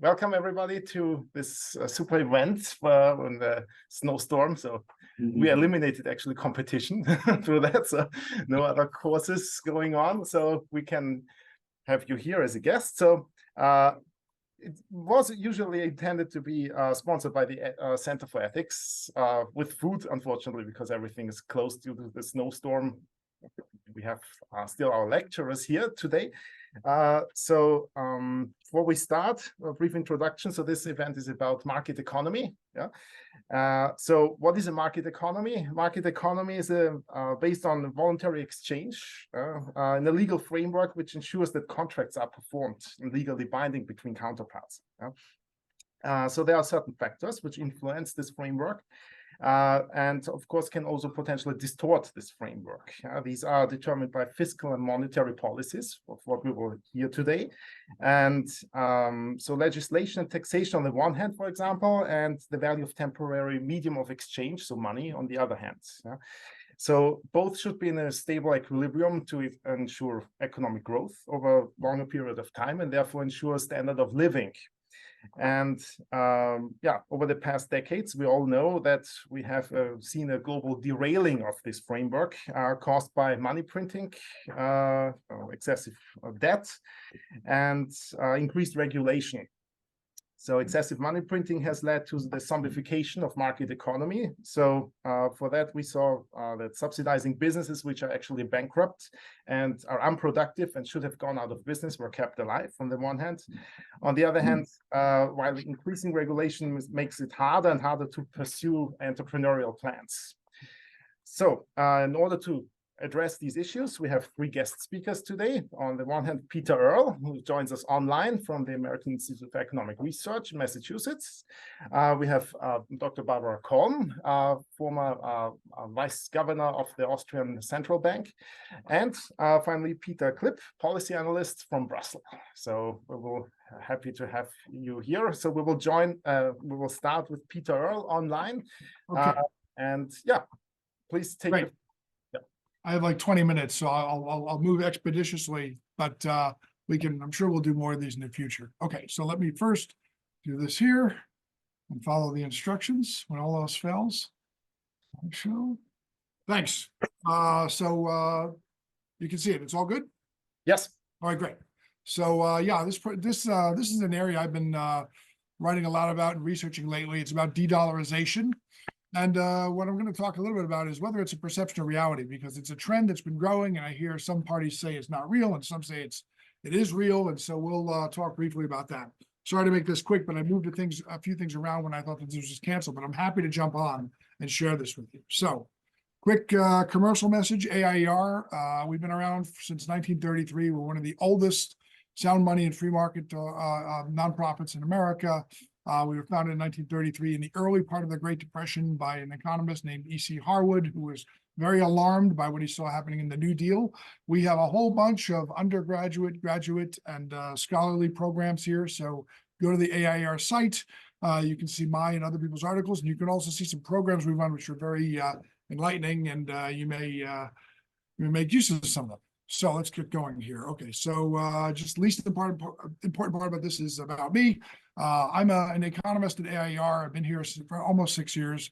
welcome everybody to this super event on the snowstorm. So we eliminated actually competition through that. So no other courses going on. So we can have you here as a guest. So it was usually intended to be sponsored by the Center for Ethics with food, unfortunately, because everything is closed due to the snowstorm. We have still our lecturers here today. Before we start, a brief introduction. So this event is about market economy. So what is a market economy? Market economy is based on voluntary exchange in a legal framework which ensures that contracts are performed and legally binding between counterparts. So there are certain factors which influence this framework. And of course can also potentially distort this framework. These are determined by fiscal and monetary policies of what we will hear today. And so legislation and taxation on the one hand, for example, and the value of temporary medium of exchange, so money, on the other hand. So both should be in a stable equilibrium to ensure economic growth over a longer period of time and therefore ensure a standard of living. And over the past decades, we all know that we have seen a global derailing of this framework caused by money printing, excessive debt, and increased regulation. So excessive money printing has led to the zombification of market economy. So for that, we saw that subsidizing businesses which are actually bankrupt and are unproductive and should have gone out of business were kept alive on the one hand. On the other hand, while increasing regulation makes it harder and harder to pursue entrepreneurial plans. So in order to address these issues, we have three guest speakers today. On the one hand, Pieter Earle, who joins us online from the American Institute of Economic Research in Massachusetts. We have Dr. Barbara Kolm, former vice governor of the Austrian Central Bank. And finally, Pieter Cleppe, policy analyst from Brussels. So we will happy to have you here. So we will start with Pieter Earle online. Okay. Please take it. I have like 20 minutes, so I'll move expeditiously, but I'm sure we'll do more of these in the future. Okay, so let me first do this here and follow the instructions when all else fails. Show. Thanks. So you can see it. It's all good? Yes. All right, great. So this is an area I've been writing a lot about and researching lately. It's about de-dollarization. And what I'm going to talk a little bit about is whether it's a perception of reality, because it's a trend that's been growing, and I hear some parties say it's not real, and some say it is real, and so we'll talk briefly about that. Sorry to make this quick, but I moved a few things around when I thought that this was canceled, but I'm happy to jump on and share this with you. So, quick commercial message, AIER, we've been around since 1933. We're one of the oldest sound money and free market nonprofits in America. We were founded in 1933 in the early part of the Great Depression by an economist named E.C. Harwood, who was very alarmed by what he saw happening in the New Deal. We have a whole bunch of undergraduate, graduate, and scholarly programs here. So go to the AIR site. You can see my and other people's articles, and you can also see some programs we run, which are very enlightening, and you may make use of some of them. So let's get going here. Okay, so just least important part about this is about me. I'm an economist at AIER. I've been here for almost 6 years.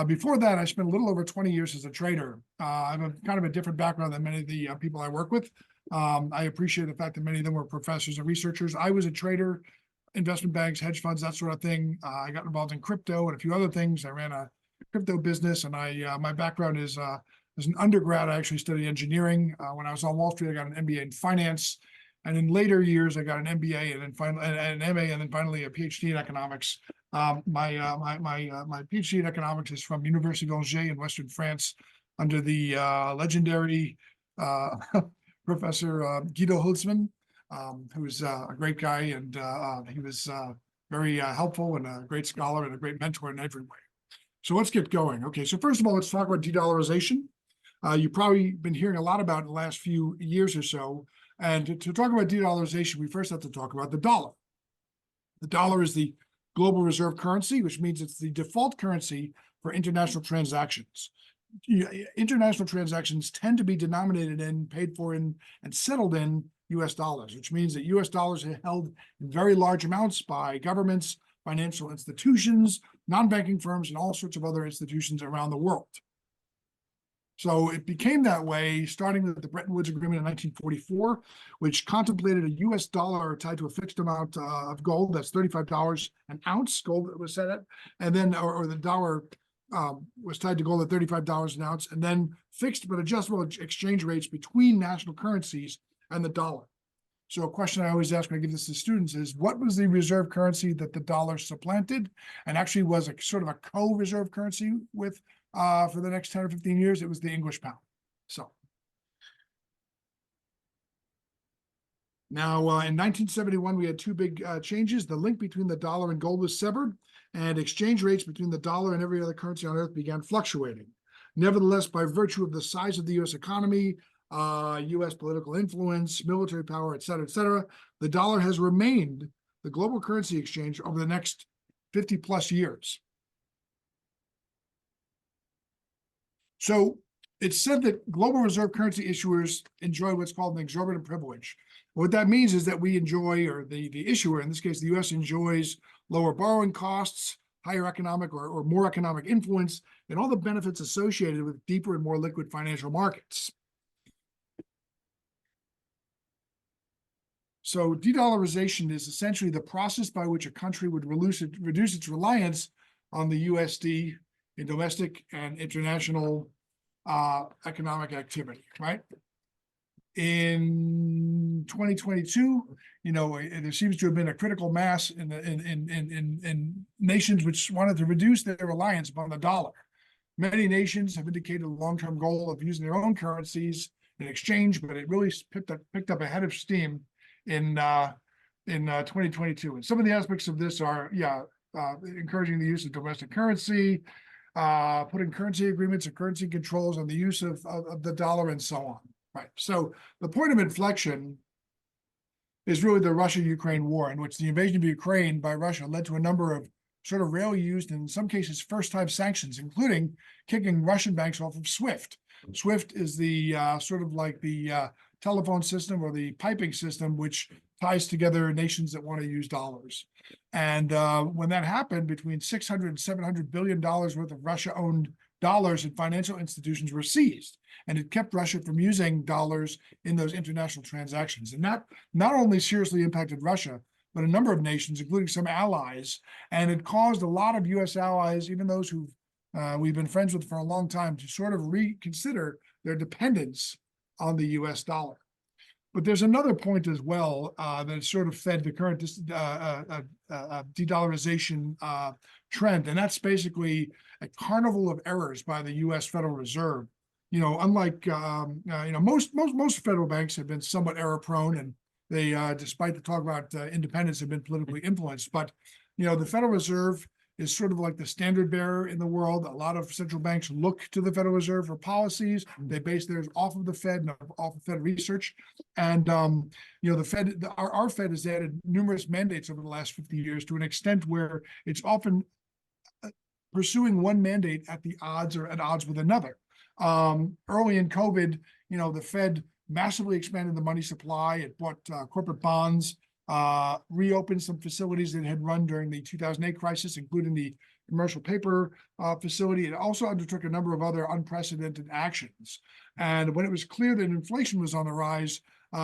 Before that, I spent a little over 20 years as a trader. I have kind of a different background than many of the people I work with. I appreciate the fact that many of them were professors and researchers. I was a trader, investment banks, hedge funds, that sort of thing. I got involved in crypto and a few other things. I ran a crypto business, and my background is as an undergrad, I actually studied engineering. When I was on Wall Street, I got an MBA in finance. And in later years, I got an MBA and then finally an MA and then finally a PhD in economics. My PhD in economics is from University of Angers in Western France under the legendary Professor Guido Hulsmann, who's a great guy, and he was very helpful and a great scholar and a great mentor in every way. So let's get going. Okay, so first of all, let's talk about de-dollarization. You've probably been hearing a lot about it in the last few years or so. And to talk about de-dollarization, we first have to talk about the dollar. The dollar is the global reserve currency, which means it's the default currency for international transactions. international transactions tend to be denominated in, paid for in, and settled in US dollars, which means that US dollars are held in very large amounts by governments, financial institutions, non-banking firms, and all sorts of other institutions around the world. So it became that way, starting with the Bretton Woods Agreement in 1944, which contemplated a US dollar tied to a fixed amount of gold. That's $35 an ounce gold that was set at, and then, or the dollar was tied to gold at $35 an ounce, and then fixed but adjustable exchange rates between national currencies and the dollar. So a question I always ask when I give this to students is, what was the reserve currency that the dollar supplanted and actually was a sort of a co-reserve currency with for the next 10 or 15 years? It was the English pound. So now in 1971, we had two big changes. The link between the dollar and gold was severed, and exchange rates between the dollar and every other currency on earth began fluctuating. Nevertheless, by virtue of the size of the US economy, US political influence, military power, et cetera, the dollar has remained the global currency exchange over the next 50 plus years. So it's said that global reserve currency issuers enjoy what's called an exorbitant privilege. What that means is that we enjoy, or the issuer, in this case, the US, enjoys lower borrowing costs, higher economic or more economic influence, and all the benefits associated with deeper and more liquid financial markets. So de-dollarization is essentially the process by which a country would reduce its reliance on the USD in domestic and international economic activity, right? In 2022, there seems to have been a critical mass in nations which wanted to reduce their reliance upon the dollar. Many nations have indicated a long-term goal of using their own currencies in exchange, but it really picked up a head of steam in 2022. And some of the aspects of this are, encouraging the use of domestic currency, putting currency agreements and currency controls on the use of the dollar, and so on. Right. So the point of inflection is really the Russia-Ukraine war, in which the invasion of Ukraine by Russia led to a number of sort of rarely used, and in some cases, first-time sanctions, including kicking Russian banks off of SWIFT. SWIFT is the sort of like the telephone system or the piping system which ties together nations that want to use dollars. And when that happened, between $600 and $700 billion worth of Russia-owned dollars in financial institutions were seized, and it kept Russia from using dollars in those international transactions. And that not only seriously impacted Russia, but a number of nations, including some allies, and it caused a lot of US allies, even those who we've been friends with for a long time, to sort of reconsider their dependence on the US dollar. But there's another point as well that sort of fed the current de-dollarization trend, and that's basically a carnival of errors by the US Federal Reserve. Unlike most federal banks have been somewhat error prone, and they, despite the talk about independence, have been politically influenced. But the Federal Reserve is sort of like the standard bearer in the world. A lot of central banks look to the Federal Reserve for policies. They base theirs off of the Fed and off of Fed research. And the Fed, our Fed has added numerous mandates over the last 50 years to an extent where it's often pursuing one mandate at odds with another. Early in COVID, the Fed massively expanded the money supply. It bought corporate bonds, reopened some facilities that had run during the 2008 crisis, including the commercial paper facility. It also undertook a number of other unprecedented actions. And when it was clear that inflation was on the rise,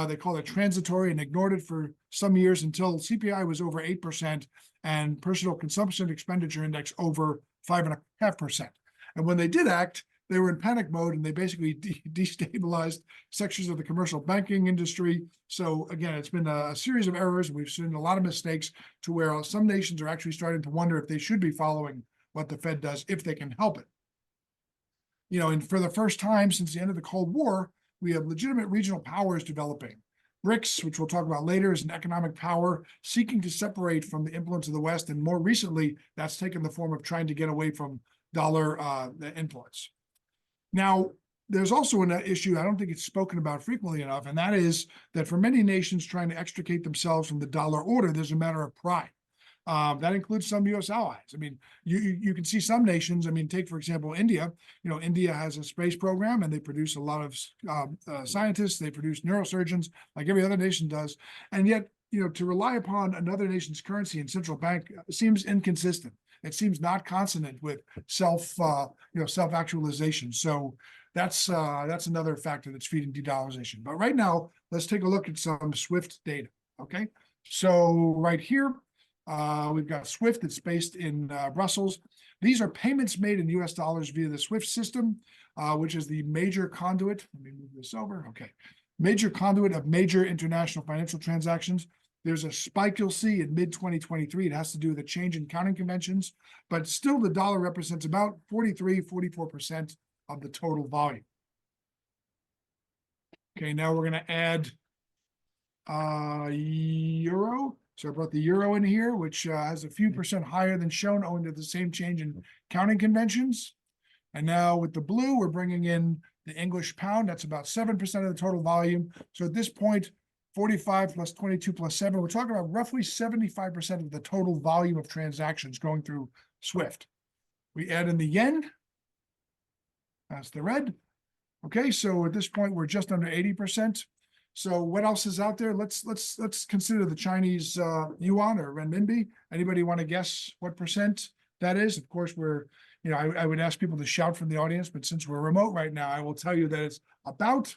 they called it transitory and ignored it for some years until CPI was over 8% and personal consumption expenditure index over 5.5%. And when they did act, they were in panic mode, and they basically destabilized sections of the commercial banking industry. So again, it's been a series of errors. We've seen a lot of mistakes to where some nations are actually starting to wonder if they should be following what the Fed does, if they can help it. And for the first time since the end of the Cold War, we have legitimate regional powers developing. BRICS, which we'll talk about later, is an economic power seeking to separate from the influence of the West. And more recently, that's taken the form of trying to get away from dollar influence. Now, there's also an issue I don't think it's spoken about frequently enough, and that is that for many nations trying to extricate themselves from the dollar order, there's a matter of pride. That includes some U.S. allies. I mean, you can see some nations. I mean, take for example India. India has a space program, and they produce a lot of scientists. They produce neurosurgeons, like every other nation does. And yet, to rely upon another nation's currency and central bank seems inconsistent. It seems not consonant with self-actualization. So that's another factor that's feeding de-dollarization. But right now, let's take a look at some SWIFT data. Okay, so right here, we've got SWIFT that's based in Brussels. These are payments made in US dollars via the SWIFT system, which is the major conduit. Let me move this over. Okay, major conduit of major international financial transactions. There's a spike you'll see in mid-2023. It has to do with a change in counting conventions, but still the dollar represents about 44% of the total volume. Okay, now we're going to add euro. So I brought the euro in here, which has a few percent higher than shown owing to the same change in counting conventions. And now with the blue, we're bringing in the English pound. That's about 7% of the total volume. So at this point, 45 plus 22 plus 7, we're talking about roughly 75% of the total volume of transactions going through SWIFT. We add in the yen. That's the red. Okay, so at this point, we're just under 80%. So what else is out there? Let's consider the Chinese yuan or renminbi. Anybody want to guess what percent that is? Of course, I would ask people to shout from the audience, but since we're remote right now, I will tell you that it's about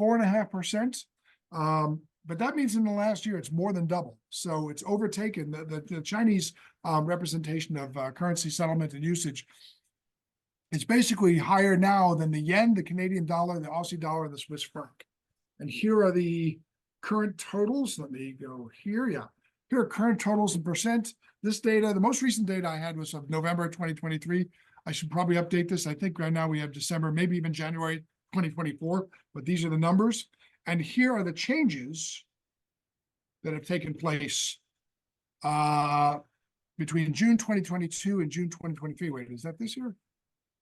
4.5%. But that means in the last year, it's more than double. So it's overtaken the Chinese representation of currency settlement and usage. It's basically higher now than the yen, the Canadian dollar, the Aussie dollar, and the Swiss franc. And here are the current totals. Let me go here. Yeah, here are current totals in percent. This data, the most recent data I had was of November 2023. I should probably update this. I think right now we have December, maybe even January 2024, but these are the numbers. And here are the changes that have taken place between June 2022 and June 2023. Wait, is that this year?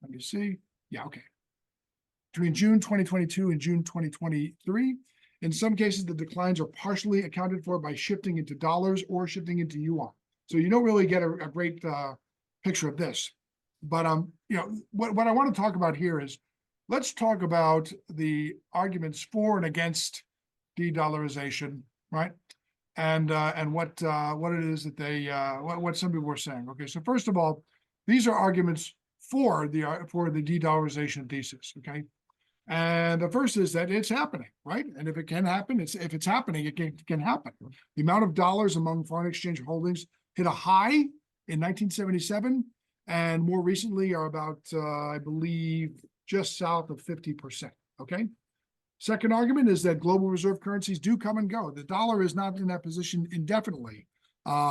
Let me see. Yeah, okay. Between June 2022 and June 2023, in some cases, the declines are partially accounted for by shifting into dollars or shifting into yuan. So you don't really get a great picture of this. But what I want to talk about here is, let's talk about the arguments for and against de-dollarization, right? And what it is that what some people were saying. Okay, so first of all, these are arguments for the de-dollarization thesis. Okay, and the first is that it's happening, right? And if it can happen, if it's happening, it can happen. The amount of dollars among foreign exchange holdings hit a high in 1977, and more recently are about I believe just south of 50%. Okay. Second argument is that global reserve currencies do come and go. The dollar is not in that position indefinitely.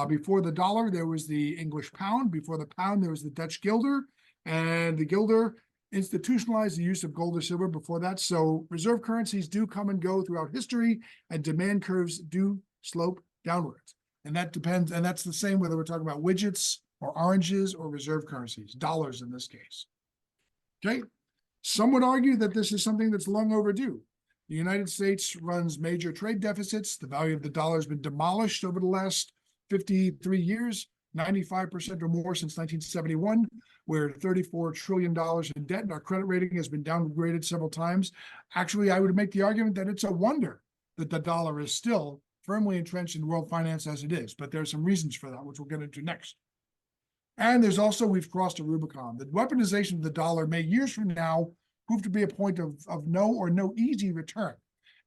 Before the dollar, there was the English pound. Before the pound, there was the Dutch guilder. And the guilder institutionalized the use of gold or silver before that. So reserve currencies do come and go throughout history, and demand curves do slope downwards. And that depends, and that's the same whether we're talking about widgets or oranges or reserve currencies, dollars in this case. Okay. Some would argue that this is something that's long overdue. The United States runs major trade deficits. The value of the dollar has been demolished over the last 53 years, 95% or more since 1971. We're $34 trillion in debt, and our credit rating has been downgraded several times. Actually, I would make the argument that it's a wonder that the dollar is still firmly entrenched in world finance as it is. But there are some reasons for that, which we'll get into next. And there's also, we've crossed a Rubicon. The weaponization of the dollar may years from now prove to be a point of no or no easy return.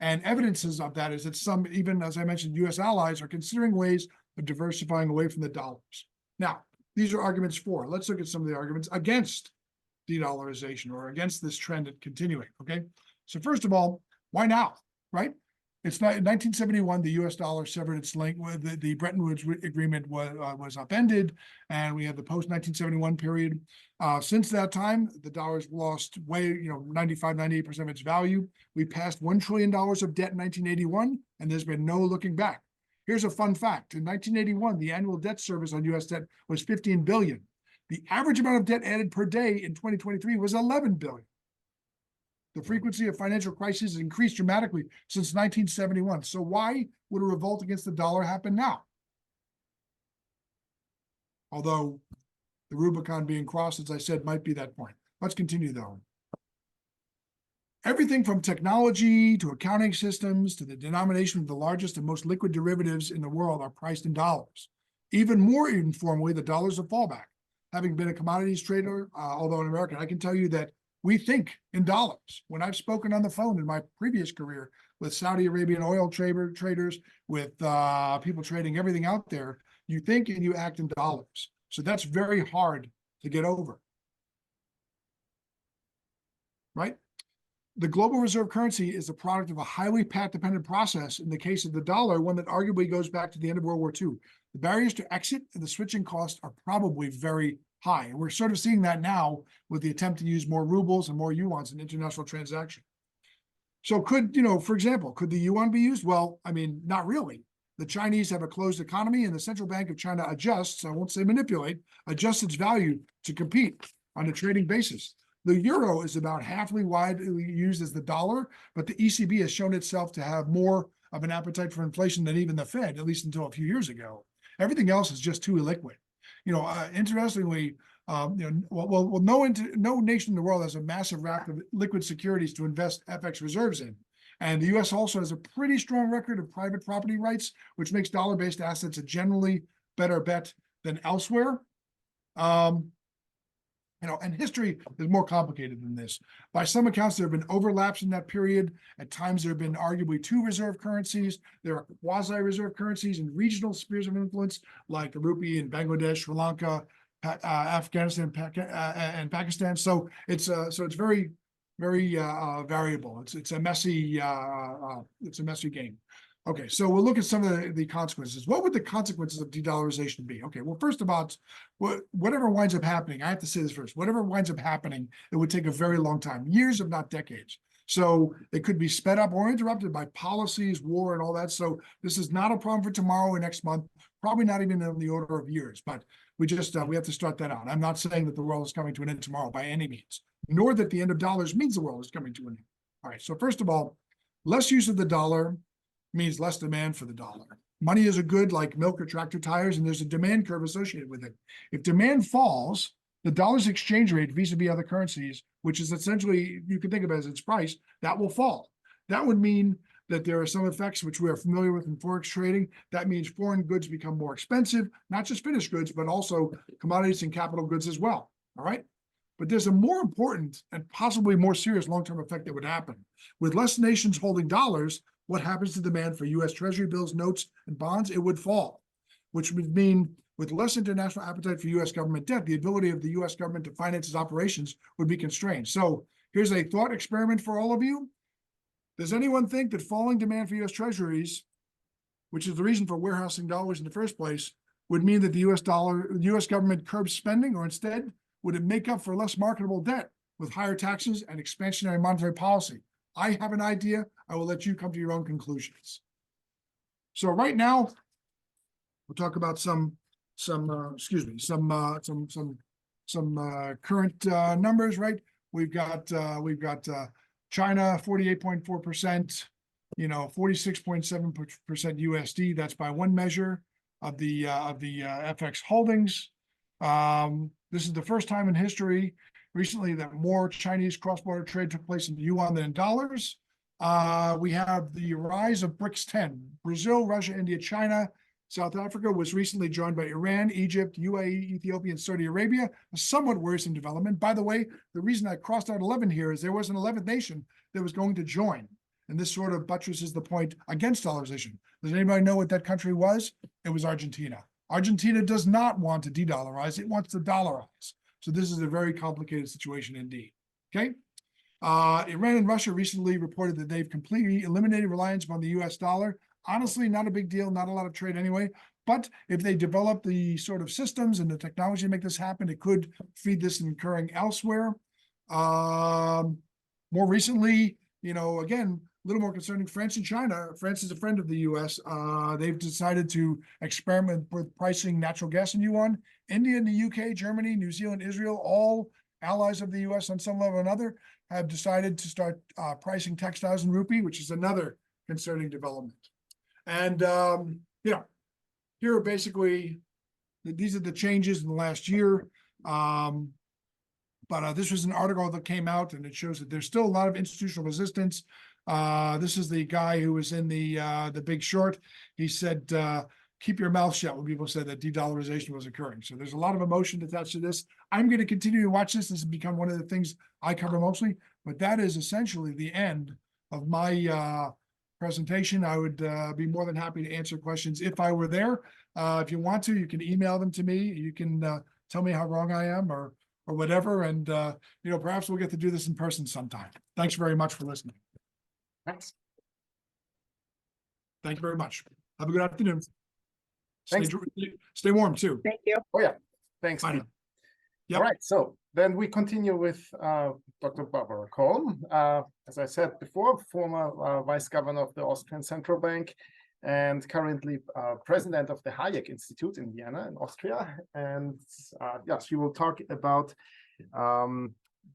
And evidences of that is that some, even as I mentioned, US allies are considering ways of diversifying away from the dollars. Now, these are arguments for. Let's look at some of the arguments against de-dollarization or against this trend continuing, okay? So first of all, why now, right? It's not in 1971, the US dollar severed its link with the Bretton Woods Agreement was upended, and we had the post-1971 period. Since that time, the dollar's lost 95, 98% of its value. We passed $1 trillion of debt in 1981, and there's been no looking back. Here's a fun fact. In 1981, the annual debt service on US debt was $15 billion. The average amount of debt added per day in 2023 was $11 billion. The frequency of financial crises has increased dramatically since 1971. So why would a revolt against the dollar happen now? although the Rubicon being crossed, as I said, might be that point. Let's continue though. Everything from technology to accounting systems to the denomination of the largest and most liquid derivatives in the world are priced in dollars. Even more informally, the dollar is a fallback. Having been a commodities trader, although an American, I can tell you that we think in dollars. When I've spoken on the phone in my previous career with Saudi Arabian oil traders, with people trading everything out there, you think and you act in dollars. So that's very hard to get over, right? The global reserve currency is a product of a highly path-dependent process. In the case of the dollar, one that arguably goes back to the end of World War II. The barriers to exit and the switching costs are probably very high. And we're sort of seeing that now with the attempt to use more rubles and more yuans in international transaction. So could, for example, could the yuan be used? Well, I mean, not really. The Chinese have a closed economy and the Central Bank of China adjusts, I won't say manipulate, adjusts its value to compete on a trading basis. The euro is about halfly widely used as the dollar, but the ECB has shown itself to have more of an appetite for inflation than even the Fed, at least until a few years ago. Everything else is just too illiquid. Interestingly, no nation in the world has a massive rack of liquid securities to invest FX reserves in. And the US also has a pretty strong record of private property rights, which makes dollar-based assets a generally better bet than elsewhere. And history is more complicated than this. By some accounts, there have been overlaps in that period. At times, there have been arguably two reserve currencies. There are quasi-reserve currencies and regional spheres of influence, like the rupee in Bangladesh, Sri Lanka, Afghanistan, and Pakistan. So it's very, very variable. It's a messy game. Okay, so we'll look at some of the consequences. What would the consequences of de-dollarization be? Okay, well, first about whatever winds up happening, I have to say this first, whatever winds up happening, it would take a very long time, years if not decades. So it could be sped up or interrupted by policies, war, and all that. So this is not a problem for tomorrow or next month, probably not even in the order of years, but we have to start that out. I'm not saying that the world is coming to an end tomorrow by any means, nor that the end of dollars means the world is coming to an end. All right, so first of all, less use of the dollar means less demand for the dollar. Money is a good like milk or tractor tires, and there's a demand curve associated with it. If demand falls, the dollar's exchange rate vis-a-vis other currencies, which is essentially, you can think of it as its price, that will fall. That would mean that there are some effects which we are familiar with in forex trading. That means foreign goods become more expensive, not just finished goods, but also commodities and capital goods as well, all right? But there's a more important and possibly more serious long-term effect that would happen. With less nations holding dollars, what happens to demand for U.S. Treasury bills, notes, and bonds? It would fall, which would mean with less international appetite for U.S. government debt, the ability of the U.S. government to finance its operations would be constrained. So here's a thought experiment for all of you. Does anyone think that falling demand for U.S. Treasuries, which is the reason for warehousing dollars in the first place, would mean that the U.S. government curbs spending, or instead, would it make up for less marketable debt with higher taxes and expansionary monetary policy? I have an idea. I will let you come to your own conclusions. So right now, we'll talk about some current numbers. Right, we've got China 48.4%, 46.7% USD. That's by one measure of the FX holdings. This is the first time in history recently that more Chinese cross-border trade took place in yuan than in dollars. We have the rise of BRICS 10. Brazil, Russia, India, China, South Africa was recently joined by Iran, Egypt, UAE, Ethiopia, and Saudi Arabia, a somewhat worrisome development. By the way, the reason I crossed out 11 here is there was an 11th nation that was going to join. And this sort of buttresses the point against dollarization. Does anybody know what that country was? It was Argentina. Argentina does not want to de-dollarize. It wants to dollarize. So this is a very complicated situation indeed. Okay. Iran and Russia recently reported that they've completely eliminated reliance upon the US dollar. Honestly, not a big deal, not a lot of trade anyway. But if they develop the sort of systems and the technology to make this happen, it could feed this incurring elsewhere. More recently, again, a little more concerning, France and China. France is a friend of the US. They've decided to experiment with pricing natural gas in yuan. India and the UK, Germany, New Zealand, Israel, all allies of the US on some level or another, have decided to start pricing textiles in rupee, which is another concerning development. And, here are basically these are the changes in the last year. But this was an article that came out, and it shows that there's still a lot of institutional resistance. This is the guy who was in the Big Short. He said, keep your mouth shut when people said that de-dollarization was occurring. So there's a lot of emotion attached to this. I'm going to continue to watch this. This has become one of the things I cover mostly, but that is essentially the end of my presentation. I would be more than happy to answer questions if I were there. If you want to, you can email them to me. You can tell me how wrong I am or whatever. And, perhaps we'll get to do this in person sometime. Thanks very much for listening. Thanks. Thank you very much. Have a good afternoon. Thanks. Stay warm too. Thank you. Oh yeah, thanks. Bye Pete. now. Yep. All right, so then we continue with Dr. Barbara Kolm. As I said before, former vice governor of the Austrian Central Bank and currently president of the Hayek Institute in Vienna, in Austria. And yeah, she will talk about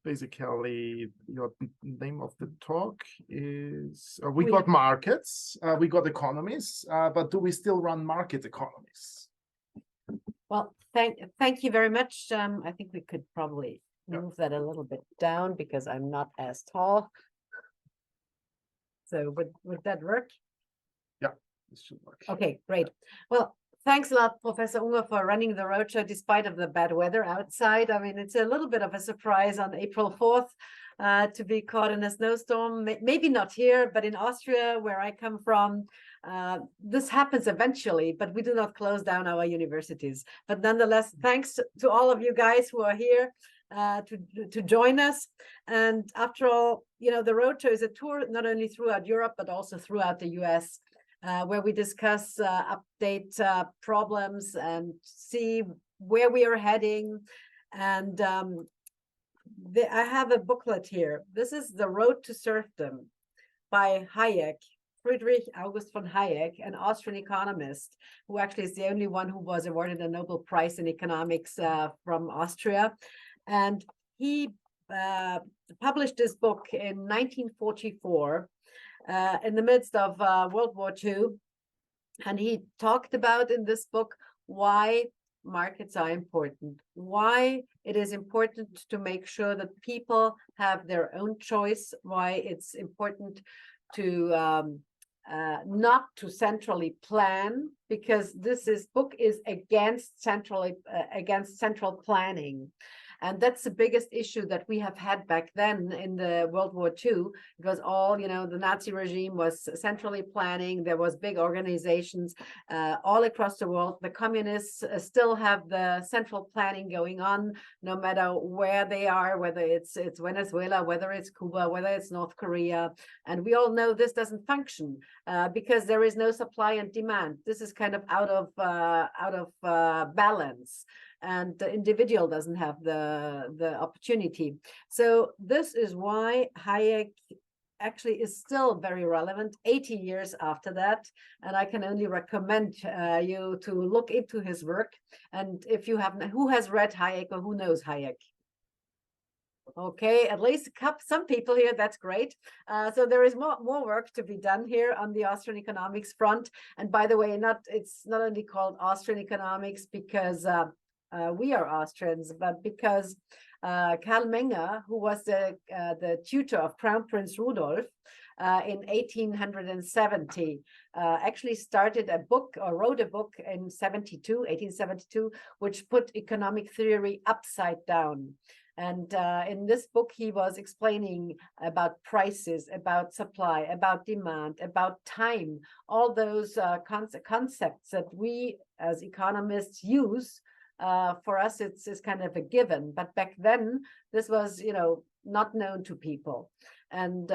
basically, your name of the talk is we got markets, we got economies, but do we still run market economies? Well, thank you very much. I think we could probably move that a little bit down because I'm not as tall. So would that work? Yeah, this should work. Okay, great. Well, thanks a lot, Professor Unger, for running the roadshow despite of the bad weather outside. I mean, it's a little bit of a surprise on April 4th to be caught in a snowstorm. Maybe not here, but in Austria, where I come from, this happens eventually, but we do not close down our universities. But nonetheless, thanks to all of you guys who are here to join us. And after all, the roadshow is a tour not only throughout Europe, but also throughout the US. Where we discuss, update problems and see where we are heading. And I have a booklet here. This is The Road to Serfdom by Hayek, Friedrich August von Hayek, an Austrian economist, who actually is the only one who was awarded a Nobel Prize in economics from Austria. And he published this book in 1944. In the midst of World War II. And he talked about in this book why markets are important, why it is important to make sure that people have their own choice, why it's important to not to centrally plan, because this book is against central planning. And that's the biggest issue that we have had back then in the World War II, because all, the Nazi regime was centrally planning. There was big organizations all across the world. The communists still have the central planning going on, no matter where they are, whether it's Venezuela, whether it's Cuba, whether it's North Korea. And we all know this doesn't function because there is no supply and demand. This is kind of out of balance. And the individual doesn't have the opportunity. So this is why Hayek actually is still very relevant 80 years after that. And I can only recommend you to look into his work. And if you haven't, who has read Hayek or who knows Hayek? Okay, at least some people here, that's great. So there is more work to be done here on the Austrian economics front. And by the way, it's not only called Austrian economics because we are Austrians, but because Karl Menger, who was the tutor of Crown Prince Rudolf in 1870, actually started a book or wrote a book in 1872, which put economic theory upside down. And in this book, he was explaining about prices, about supply, about demand, about time, all those concepts that we as economists use. For us, it's kind of a given, but back then this was, not known to people, and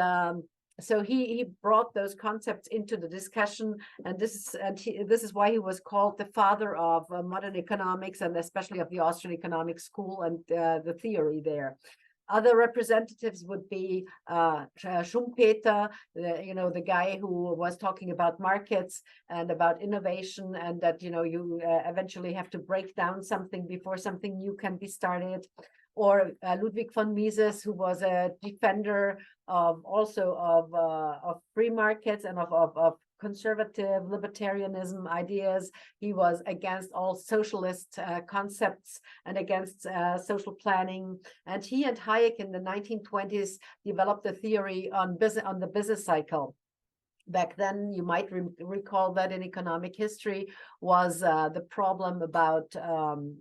so he brought those concepts into the discussion, and this is why he was called the father of modern economics, and especially of the Austrian Economics School and the theory there. Other representatives would be Schumpeter, the guy who was talking about markets and about innovation, and that you eventually have to break down something before something new can be started. or Ludwig von Mises, who was a defender of free markets and of conservative libertarianism ideas. He was against all socialist concepts and against social planning. And he and Hayek in the 1920s developed a theory on the business cycle. Back then, you might recall that in economic history was the problem about the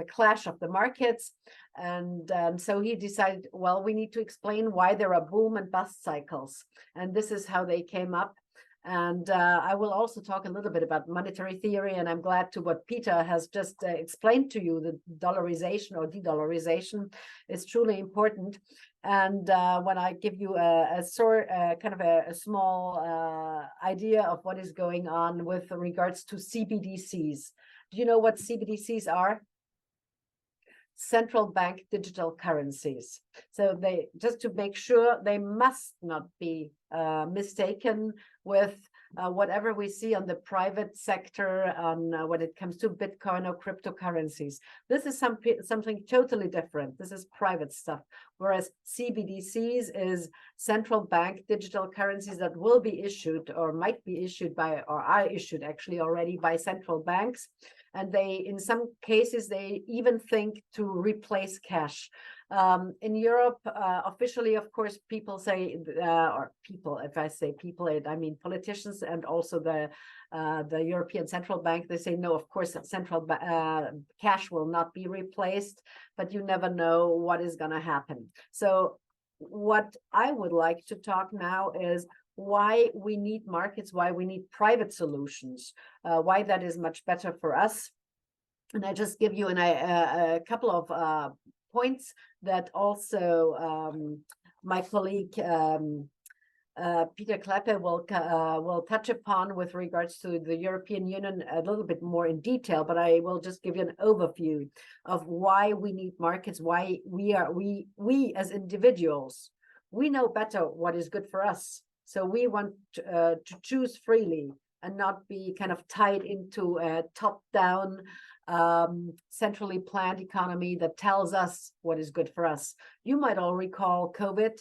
clash of the markets, and so he decided, well, we need to explain why there are boom and bust cycles, and this is how they came up. And I will also talk a little bit about monetary theory, and I'm glad to what Pieter has just explained to you. The dollarization or de-dollarization is truly important. And when I give you a small idea of what is going on with regards to CBDCs. Do you know what CBDCs are? Central bank digital currencies. So they, just to make sure, they must not be mistaken with whatever we see on the private sector on when it comes to Bitcoin or cryptocurrencies. This is something totally different. This is private stuff. Whereas CBDCs is central bank digital currencies that will be issued or might be issued by, or are issued actually already by central banks. And they, in some cases, they even think to replace cash. In Europe, officially, of course, people say, or people, if I say people, I mean politicians and also the European Central Bank, they say, no, of course, cash will not be replaced, but you never know what is going to happen. So what I would like to talk now is why we need markets, why we need private solutions, why that is much better for us. And I just give you a couple of points that also my colleague Pieter Cleppe will touch upon with regards to the European Union a little bit more in detail, but I will just give you an overview of why we need markets, why we as individuals, we know better what is good for us. So we want to choose freely and not be kind of tied into a top-down, centrally planned economy that tells us what is good for us. You might all recall COVID,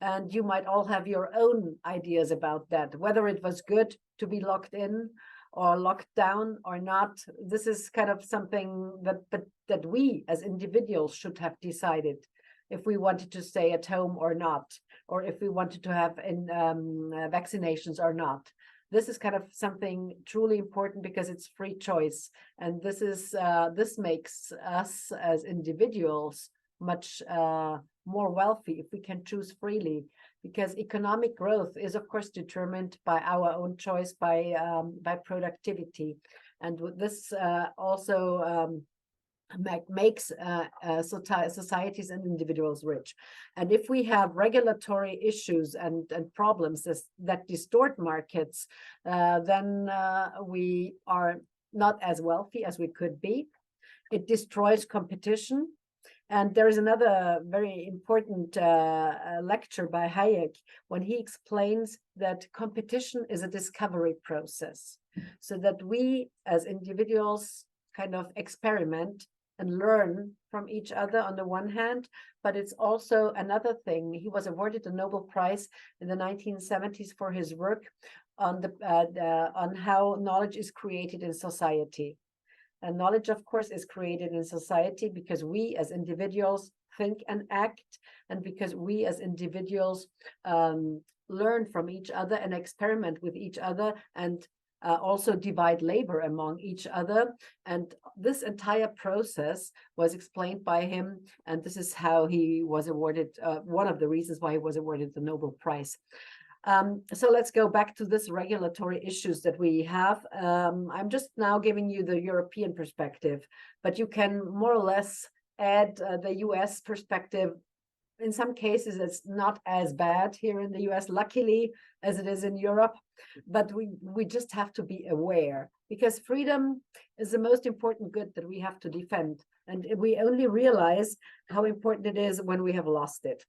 and you might all have your own ideas about that, whether it was good to be locked in or locked down or not. This is kind of something that we as individuals should have decided if we wanted to stay at home or not, or if we wanted to have vaccinations or not. This is kind of something truly important because it's free choice, and this makes us as individuals much more wealthy if we can choose freely, because economic growth is of course determined by our own choice, by productivity, and this also makes societies and individuals rich. And if we have regulatory issues and problems that distort markets, then we are not as wealthy as we could be. It destroys competition. And there is another very important lecture by Hayek when he explains that competition is a discovery process, so that we as individuals kind of experiment and learn from each other on the one hand, but it's also another thing. He was awarded the Nobel Prize in the 1970s for his work on on how knowledge is created in society. And knowledge, of course, is created in society because we as individuals think and act, and because we as individuals learn from each other and experiment with each other, and also divide labor among each other. And this entire process was explained by him, and this is how he was awarded, one of the reasons why he was awarded the Nobel Prize. So let's go back to this regulatory issues that we have. I'm just now giving you the European perspective, but you can more or less add the US perspective. In some cases, it's not as bad here in the US, luckily, as it is in Europe, but we just have to be aware, because freedom is the most important good that we have to defend. And we only realize how important it is when we have lost it.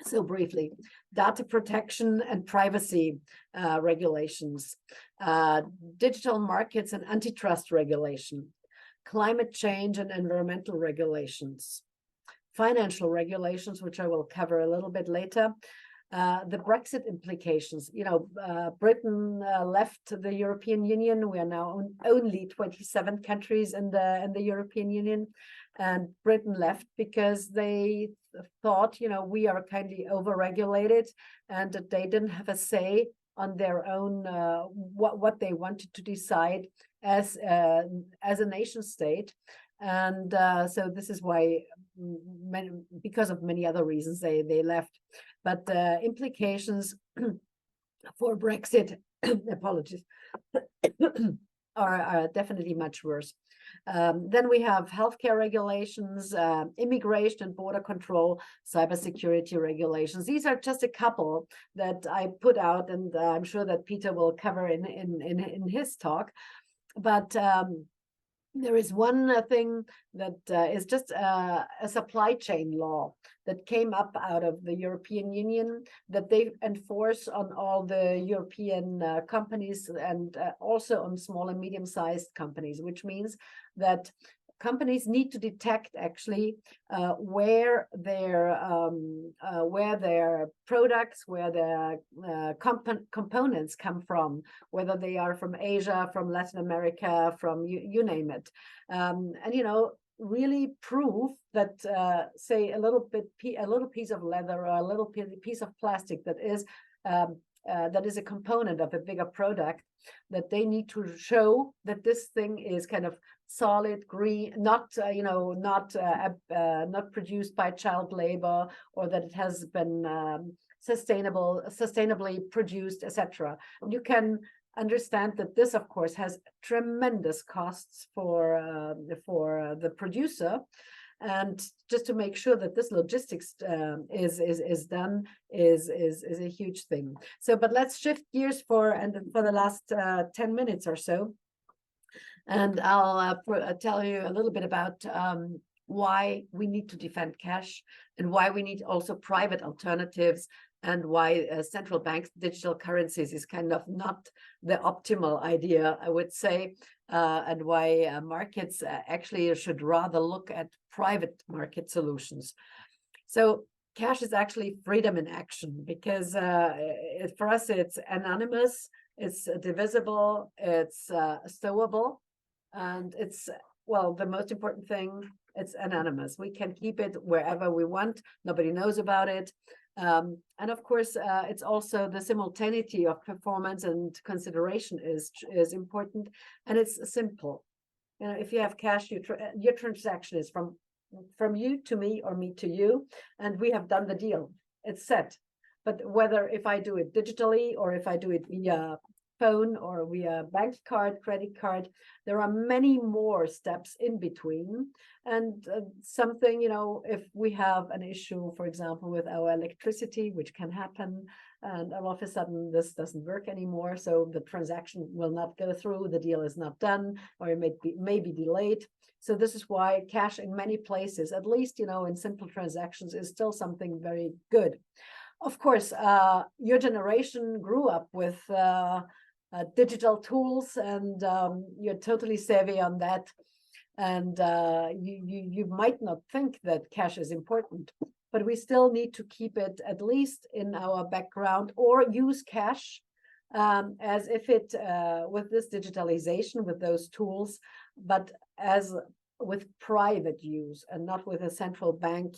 So briefly, data protection and privacy regulations, digital markets and antitrust regulation, climate change and environmental regulations, financial regulations, which I will cover a little bit later, the Brexit implications. Britain left the European Union. We are now only 27 countries in the European Union, and Britain left because they thought, we are kindly overregulated, and that they didn't have a say on their own what they wanted to decide as a nation state. And so this is why, because of many other reasons, they left. But the implications for Brexit, apologies, are definitely much worse. Then we have healthcare regulations, immigration and border control, cybersecurity regulations. These are just a couple that I put out, and I'm sure that Pieter will cover in his talk. But there is one thing that is just a supply chain law that came up out of the European Union that they enforce on all the European companies, and also on small and medium-sized companies, which means that companies need to detect actually where their products, where their components come from, whether they are from Asia, from Latin America, from you name it, and really prove that say a little piece of leather or a little piece of plastic that is a component of a bigger product, that they need to show that this thing is kind of solid, green, not produced by child labor, or that it has been sustainably produced, etc. You can understand that this, of course, has tremendous costs for the producer. And just to make sure that this logistics is done is a huge thing. So, but let's shift gears for the last 10 minutes or so, and I'll tell you a little bit about why we need to defend cash, and why we need also private alternatives, and why central banks' digital currencies is kind of not the optimal idea, I would say, and why markets actually should rather look at private market solutions. So cash is actually freedom in action, because for us it's anonymous, it's divisible, it's stowable, and it's, well, the most important thing, it's anonymous. We can keep it wherever we want. Nobody knows about it. And of course, it's also the simultaneity of performance and consideration is important, and it's simple. If you have cash, your transaction is from you to me, or me to you, and we have done the deal. It's set. But whether if I do it digitally, or if I do it via phone, or via bank card, credit card, there are many more steps in between. And something, if we have an issue, for example, with our electricity, which can happen, and all of a sudden this doesn't work anymore, so the transaction will not go through, the deal is not done, or it may be delayed. So this is why cash in many places, at least, in simple transactions, is still something very good. Of course, your generation grew up with digital tools, and you're totally savvy on that. And you might not think that cash is important, but we still need to keep it at least in our background, or use cash as if it, with this digitalization, with those tools, but as with private use, and not with a central bank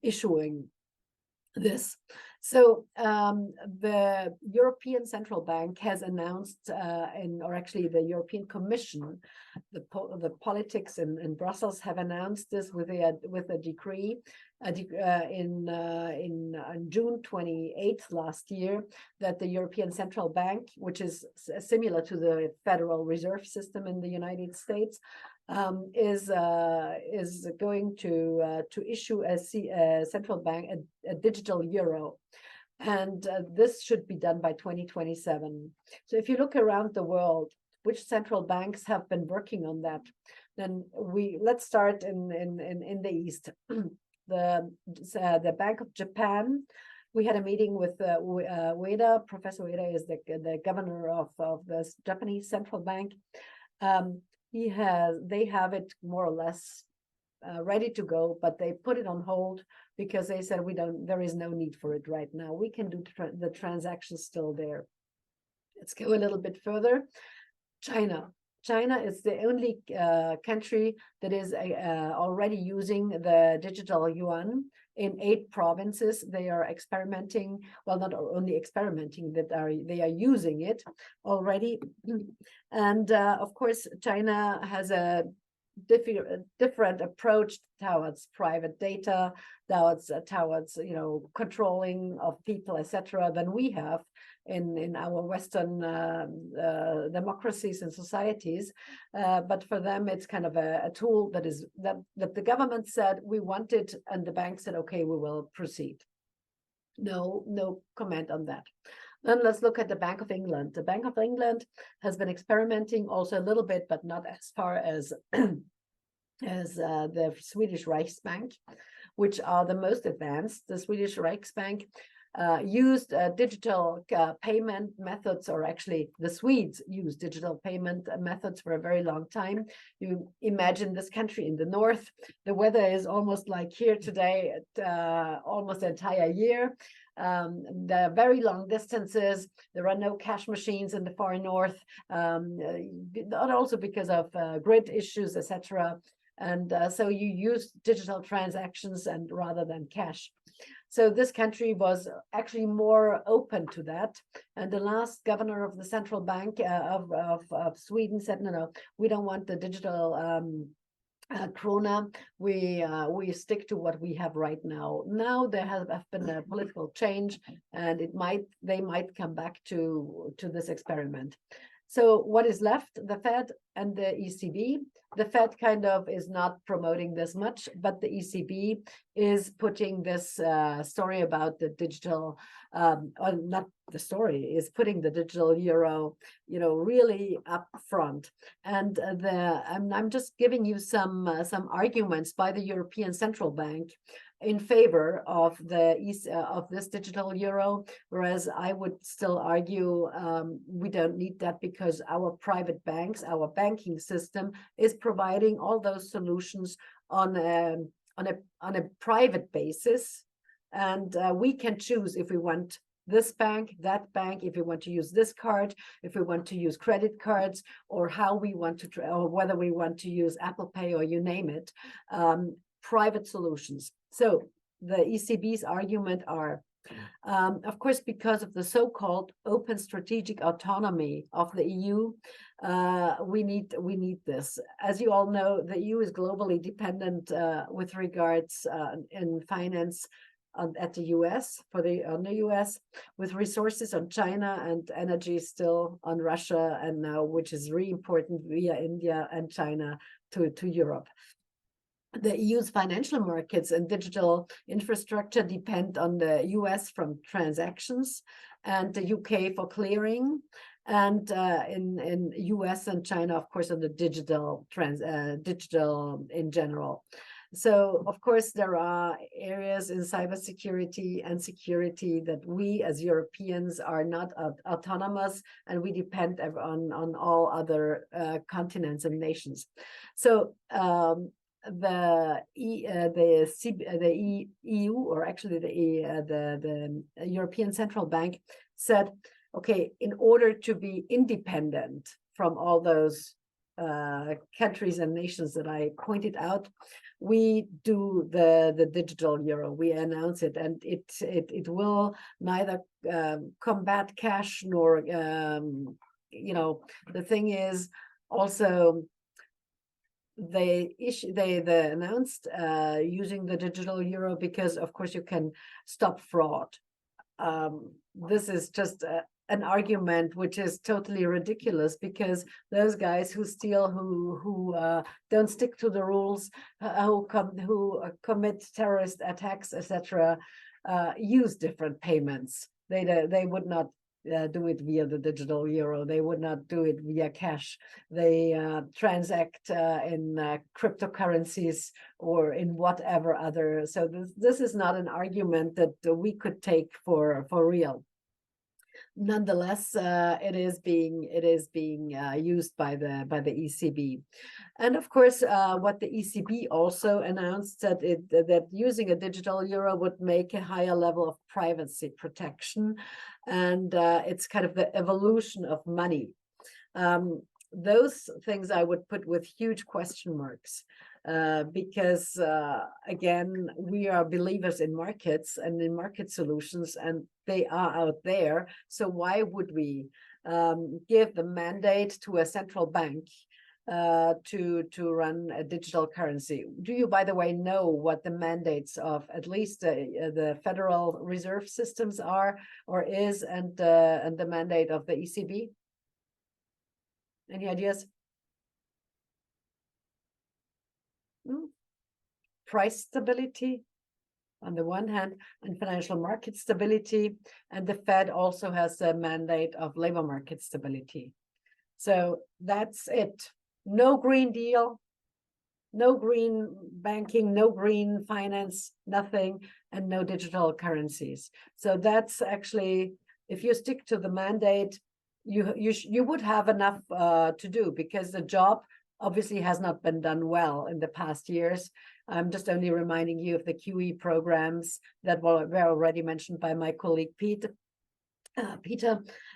issuing this. So the European Central Bank has announced, or actually the European Commission, the politics in Brussels have announced this with a decree in June 28th last year, that the European Central Bank, which is similar to the Federal Reserve System in the United States, is going to issue a central bank a digital euro, and this should be done by 2027. So if you look around the world, which central banks have been working on that, then let's start in the East. The Bank of Japan. We had a meeting with Ueda. Professor Ueda is the governor of the Japanese central bank. they have it more or less ready to go, but they put it on hold because they said there is no need for it right now. We can do the transactions still there. Let's go a little bit further. China. China is the only country that is already using the digital yuan in 8 provinces. They are experimenting, well, not only experimenting, they are using it already. And of course, China has a different approach towards private data, towards controlling of people, etc., than we have in our Western democracies and societies. But for them, it's kind of a tool that the government said we want it, and the bank said, okay, we will proceed. No comment on that. Then let's look at the Bank of England. The Bank of England has been experimenting also a little bit, but not as far as the Swedish Riksbank, which are the most advanced. The Swedish Riksbank used digital payment methods, or actually the Swedes used digital payment methods for a very long time. You imagine this country in the north, the weather is almost like here today, almost the entire year. The very long distances, there are no cash machines in the far north, not also because of grid issues, etc. And so you use digital transactions and rather than cash. So this country was actually more open to that. And the last governor of the central bank of Sweden said, no, we don't want the digital krona. We stick to what we have right now. Now there has been a political change, and they might come back to this experiment. So what is left? The Fed and the ECB. The Fed kind of is not promoting this much, but the ECB is putting this story about the digital, not the story, is putting the digital euro, really up front. And I'm just giving you some arguments by the European Central Bank in favor of this digital euro, whereas I would still argue we don't need that, because our private banks, our banking system is providing all those solutions on a private basis, and we can choose if we want this bank, that bank, if we want to use this card, if we want to use credit cards, or how we want to, or whether we want to use Apple Pay, or you name it, private solutions. So the ECB's argument are, of course, because of the so-called open strategic autonomy of the EU, we need this. As you all know, the EU is globally dependent with regards in finance at the US, on the US, with resources on China and energy still on Russia, and now which is really important via India and China to Europe. The EU's financial markets and digital infrastructure depend on the US from transactions, and the UK for clearing, and in US and China, of course, on the digital in general. So, of course, there are areas in cybersecurity and security that we as Europeans are not autonomous, and we depend on all other continents and nations. So the EU, or actually the European Central Bank, said, okay, in order to be independent from all those countries and nations that I pointed out, we do the digital euro. We announce it, and it will neither combat cash nor the thing is also, they announced using the digital euro because, of course, you can stop fraud. This is just an argument which is totally ridiculous, because those guys who steal, who don't stick to the rules, who commit terrorist attacks, etc., use different payments. They would not do it via the digital euro. They would not do it via cash. They transact in cryptocurrencies or in whatever other. So this is not an argument that we could take for real. nonetheless, it is being used by the ECB. And of course, what the ECB also announced that using a digital euro would make a higher level of privacy protection, and it's kind of the evolution of money. Those things I would put with huge question marks, because again, we are believers in markets and in market solutions, and they are out there. So why would we give the mandate to a central bank to run a digital currency? Do you, by the way, know what the mandates of at least the Federal Reserve systems are or is, and the mandate of the ECB? Any ideas? Price stability on the one hand, and financial market stability, and the Fed also has a mandate of labor market stability. So that's it. No Green Deal, no green banking, no green finance, nothing, and no digital currencies. So that's actually, if you stick to the mandate, you would have enough to do, because the job obviously has not been done well in the past years. I'm just only reminding you of the QE programs that were already mentioned by my colleague Pieter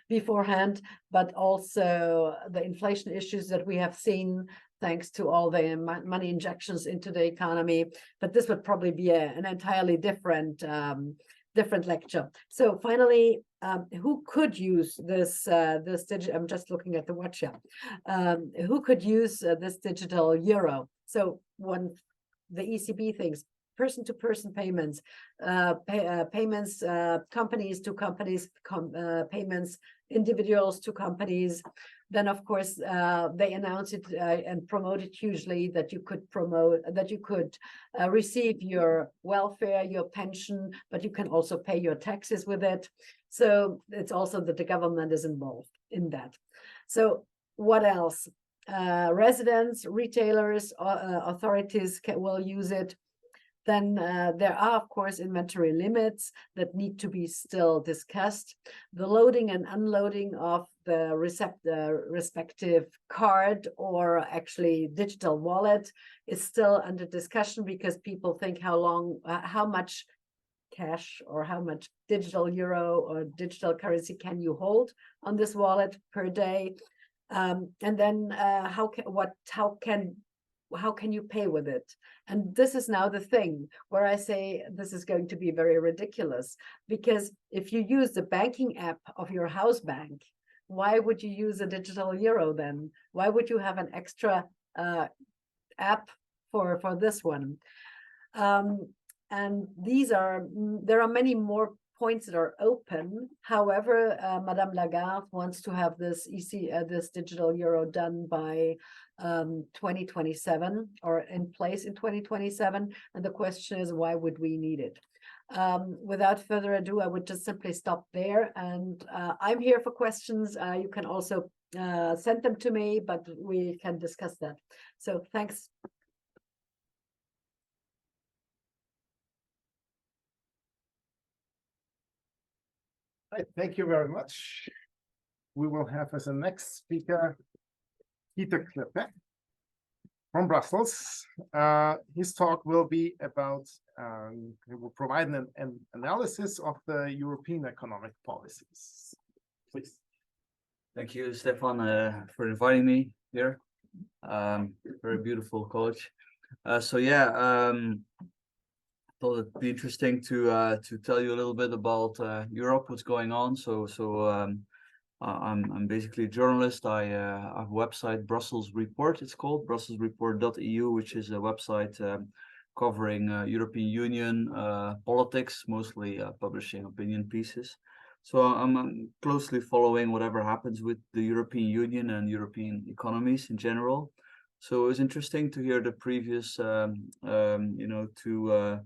beforehand, but also the inflation issues that we have seen thanks to all the money injections into the economy. But this would probably be an entirely different lecture. So finally, who could use this digital? I'm just looking at the watch here. Who could use this digital euro? So the ECB thinks person-to-person payments, payments, companies to companies, payments, individuals to companies. Then, of course, they announced it and promoted hugely that you could receive your welfare, your pension, but you can also pay your taxes with it. So it's also that the government is involved in that. So what else? Residents, retailers, authorities will use it. Then there are, of course, inventory limits that need to be still discussed. The loading and unloading of the respective card or actually digital wallet is still under discussion, because people think how much cash or how much digital euro or digital currency can you hold on this wallet per day? And then how can you pay with it? And this is now the thing where I say this is going to be very ridiculous, because if you use the banking app of your house bank, why would you use a digital euro then? Why would you have an extra app for this one? And there are many more points that are open. However, Madame Lagarde wants to have this this digital euro done by 2027 or in place in 2027. And the question is, why would we need it? Without further ado, I would just simply stop there. And I'm here for questions. You can also send them to me, but we can discuss that. So thanks. Right, thank you very much. We will have as a next speaker Pieter Cleppe from Brussels. His talk will be about, he will provide an analysis of the European economic policies. Please. Thank you, Stephan, for inviting me here. Very beautiful college. So yeah, thought it'd be interesting to tell you a little bit about Europe, what's going on. So I'm basically a journalist. I have a website, Brussels Report. It's called brusselsreport.eu, which is a website covering European Union politics, mostly publishing opinion pieces. So I'm closely following whatever happens with the European Union and European economies in general. So it was interesting to hear the previous, two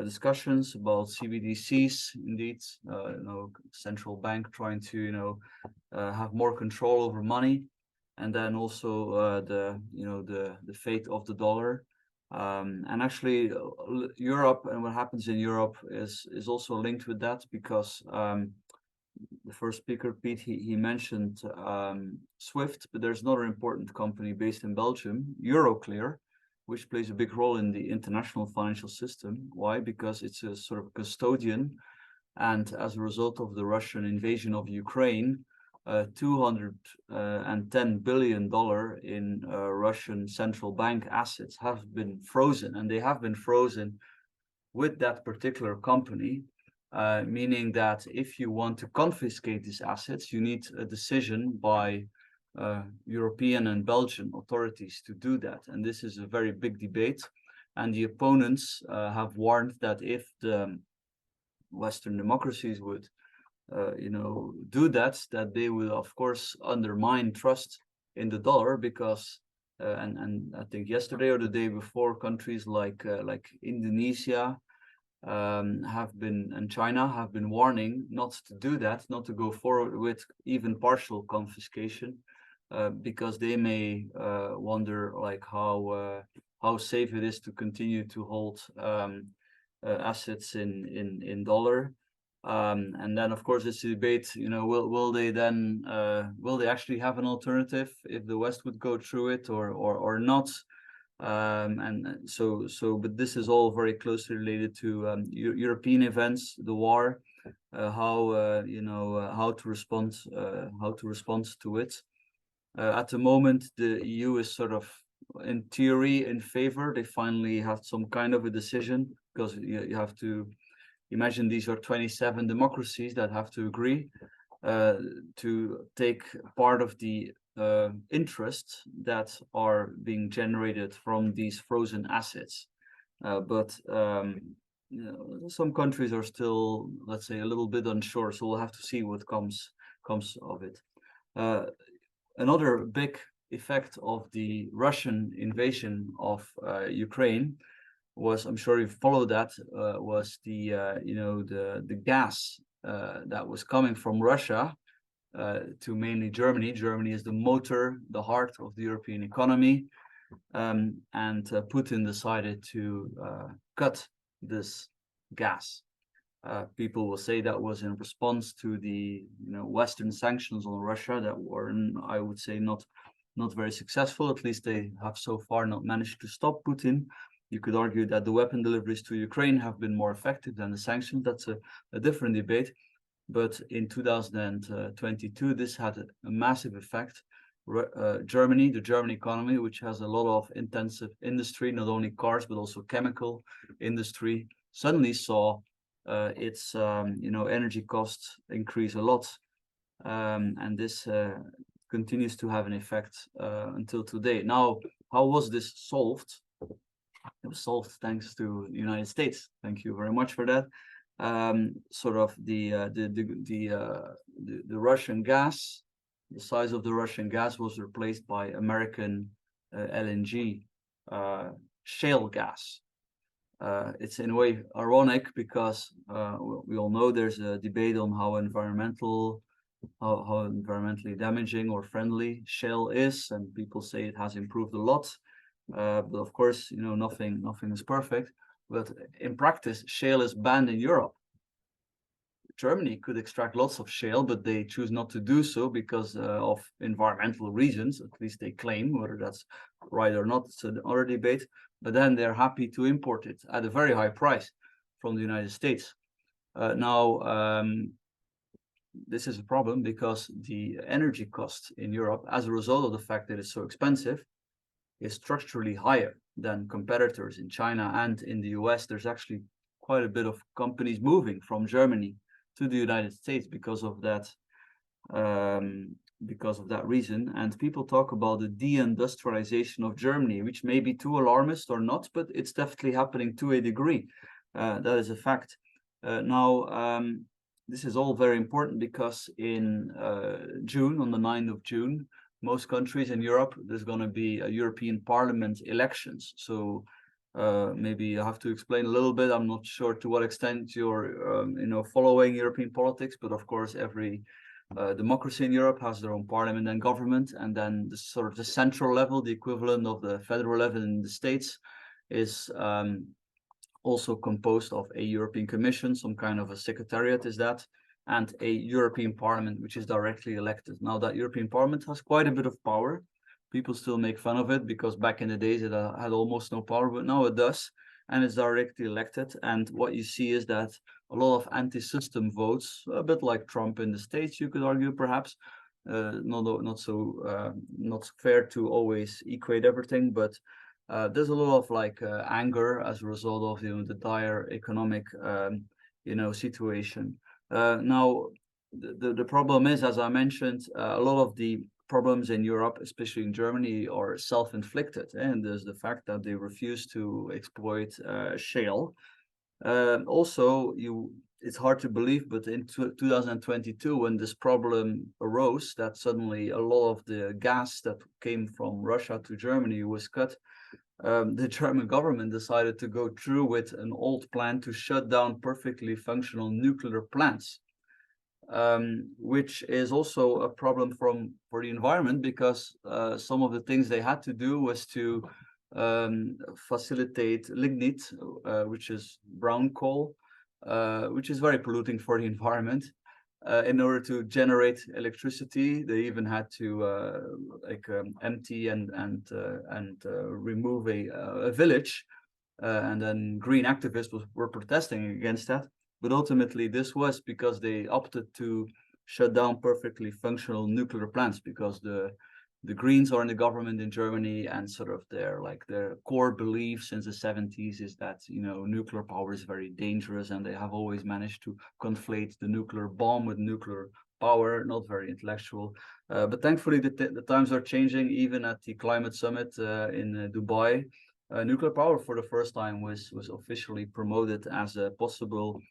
discussions about CBDCs. Indeed, central bank trying to have more control over money, and then also the fate of the dollar. And actually, Europe and what happens in Europe is also linked with that, because the first speaker, Pete, he mentioned SWIFT, but there's another important company based in Belgium, Euroclear, which plays a big role in the international financial system. Why? Because it's a sort of custodian, and as a result of the Russian invasion of Ukraine, $210 billion in Russian central bank assets have been frozen, and they have been frozen with that particular company, meaning that if you want to confiscate these assets, you need a decision by European and Belgian authorities to do that. And this is a very big debate. And the opponents have warned that if the Western democracies would do that they will, of course, undermine trust in the dollar, because and I think yesterday or the day before, countries like Indonesia and China have been warning not to do that, not to go forward with even partial confiscation, because they may wonder like how safe it is to continue to hold assets in dollar. And then, of course, it's a debate, will they actually have an alternative if the West would go through it or not? But this is all very closely related to European events, the war, how to respond to it. At the moment, the EU is sort of, in theory, in favor. They finally had some kind of a decision, because you have to imagine these are 27 democracies that have to agree to take part of the interests that are being generated from these frozen assets. But some countries are still, let's say, a little bit unsure, so we'll have to see what comes of it. Another big effect of the Russian invasion of Ukraine was, I'm sure you followed that, was the gas that was coming from Russia to mainly Germany. Germany is the motor, the heart of the European economy, and Putin decided to cut this gas. People will say that was in response to the Western sanctions on Russia that were, I would say, not very successful. At least they have so far not managed to stop Putin. You could argue that the weapon deliveries to Ukraine have been more effective than the sanctions. That's a different debate. But in 2022, this had a massive effect. Germany, the German economy, which has a lot of intensive industry, not only cars, but also chemical industry, suddenly saw its energy costs increase a lot. And this continues to have an effect until today. Now, how was this solved? It was solved thanks to the United States. Thank you very much for that. Sort of the Russian gas, the size of the Russian gas was replaced by American LNG, shale gas. It's in a way ironic, because we all know there's a debate on how environmentally damaging or friendly shale is, and people say it has improved a lot. But of course, nothing is perfect. But in practice, shale is banned in Europe. Germany could extract lots of shale, but they choose not to do so because of environmental reasons. At least they claim. Whether that's right or not, it's another debate. But then they're happy to import it at a very high price from the United States. This is a problem, because the energy cost in Europe, as a result of the fact that it's so expensive, is structurally higher than competitors in China and in the US. There's actually quite a bit of companies moving from Germany to the United States because of that reason. And people talk about the deindustrialization of Germany, which may be too alarmist or not, but it's definitely happening to a degree. That is a fact. This is all very important, because in June, on the 9th of June, most countries in Europe, there's going to be a European Parliament elections. So maybe you have to explain a little bit. I'm not sure to what extent you're, following European politics, but of course, every democracy in Europe has their own parliament and government, and then the sort of the central level, the equivalent of the federal level in the States, is also composed of a European Commission, some kind of a secretariat is that, and a European Parliament, which is directly elected. Now, that European Parliament has quite a bit of power. People still make fun of it because back in the days it had almost no power, but now it does, and it's directly elected. And what you see is that a lot of anti-system votes, a bit like Trump in the States, you could argue, perhaps, not fair to always equate everything, but there's a lot of anger as a result of the dire economic situation. Now the problem is, as I mentioned, a lot of the problems in Europe, especially in Germany, are self-inflicted, and there's the fact that they refuse to exploit shale. Also, it's hard to believe, but in 2022, when this problem arose, that suddenly a lot of the gas that came from Russia to Germany was cut, the German government decided to go through with an old plan to shut down perfectly functional nuclear plants, which is also a problem for the environment, because some of the things they had to do was to facilitate lignite, which is brown coal, which is very polluting for the environment. In order to generate electricity, they even had to empty and remove a village, and then green activists were protesting against that. But ultimately, this was because they opted to shut down perfectly functional nuclear plants, because the Greens are in the government in Germany, and sort of their core belief since the 70s is that nuclear power is very dangerous, and they have always managed to conflate the nuclear bomb with nuclear power. Not very intellectual, but thankfully the times are changing. Even at the climate summit in Dubai, nuclear power for the first time was officially promoted as a possible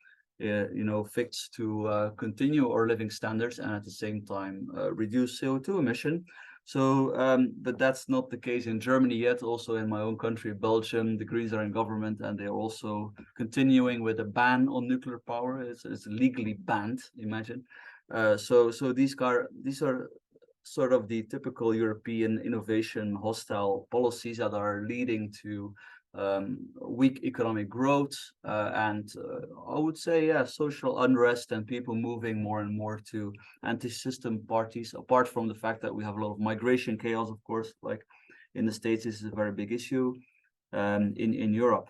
fix to continue our living standards and at the same time reduce CO2 emission. So, but that's not the case in Germany yet. Also in my own country, Belgium, the Greens are in government, and they're also continuing with a ban on nuclear power. It's legally banned, imagine. So these are sort of the typical European innovation hostile policies that are leading to weak economic growth, and I would say, social unrest, and people moving more and more to anti-system parties, apart from the fact that we have a lot of migration chaos, of course, like in the States. This is a very big issue in Europe.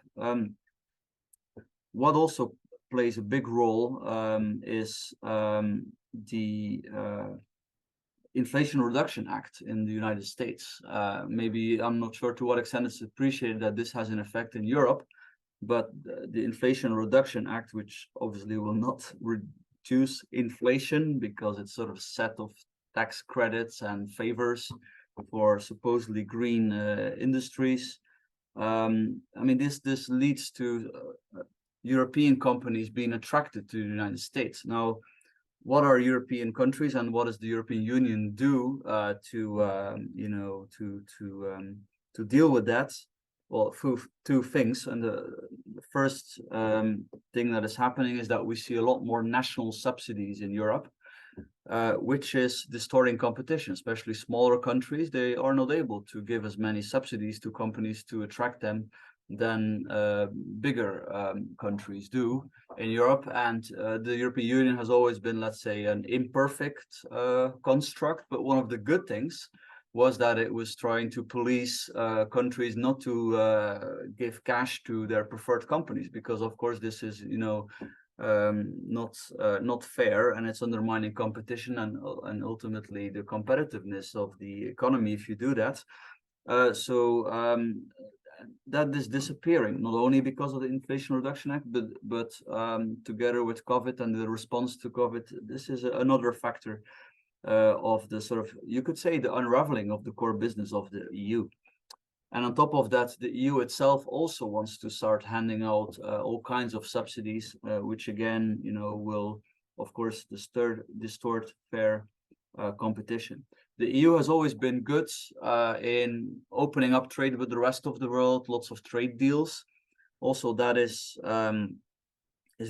What also plays a big role is the Inflation Reduction Act in the United States. Maybe, I'm not sure to what extent it's appreciated that this has an effect in Europe, but the Inflation Reduction Act, which obviously will not reduce inflation because it's sort of a set of tax credits and favors for supposedly green industries. I mean, this leads to European companies being attracted to the United States. Now, what are European countries and what does the European Union do to deal with that? Well, two things. And the first thing that is happening is that we see a lot more national subsidies in Europe, which is distorting competition, especially smaller countries. They are not able to give as many subsidies to companies to attract them than bigger countries do in Europe. And the European Union has always been, let's say, an imperfect construct, but one of the good things was that it was trying to police countries not to give cash to their preferred companies, because of course this is not fair, and it's undermining competition and ultimately the competitiveness of the economy if you do that. That is disappearing, not only because of the Inflation Reduction Act, but together with COVID and the response to COVID, this is another factor of the sort of, you could say, the unraveling of the core business of the EU. And on top of that, the EU itself also wants to start handing out all kinds of subsidies, which again, will, of course, distort fair competition. The EU has always been good in opening up trade with the rest of the world, lots of trade deals. Also, that is